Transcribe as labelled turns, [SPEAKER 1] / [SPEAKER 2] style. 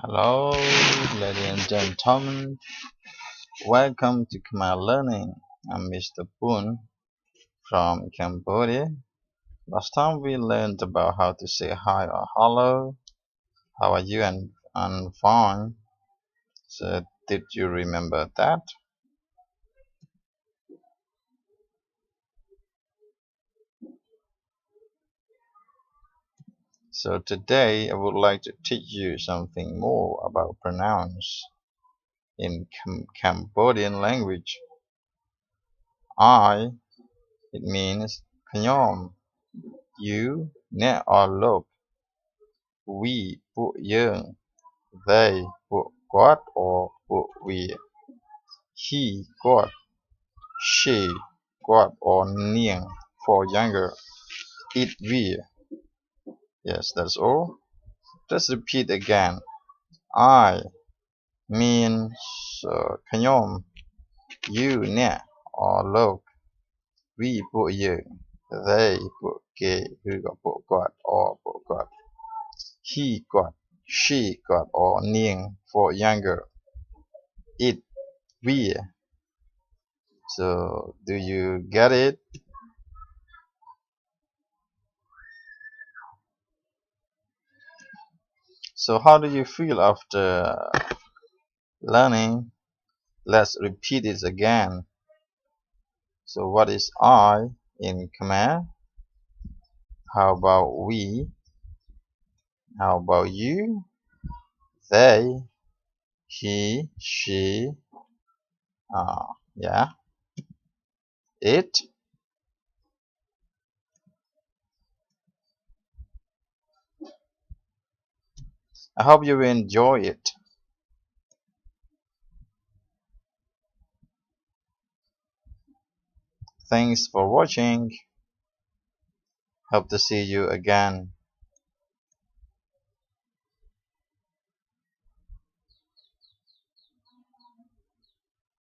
[SPEAKER 1] Hello, ladies and gentlemen. Welcome to Khmer Learning. I'm Mr. Poon from Cambodia. Last time we learned about how to say hi or hello. How are you? And fine. So, did you remember that? So, today I would like to teach you something more about pronouns in Cambodian language. I, it means Khnyom, you, ne or look. We ពួកយើង they ពួកគាត់ or ពួកវា he គាត់ she គាត់ or នាង for younger it វា yes that's all. Let's repeat again. I means ខ្ញុំ you អ្នក or លោក we ពួកយើង they ពួកគេ ឬក៏ពួកគាត់ or ពួកគាត់ he គាត់ she គាត់ or នាង for younger it វា so do you get it? So how do you feel after learning? Let's repeat it again. So what is I in Khmer? How about we? How about you? They, he, she, yeah, it. I hope you will enjoy it. Thanks for watching. Hope to see you again.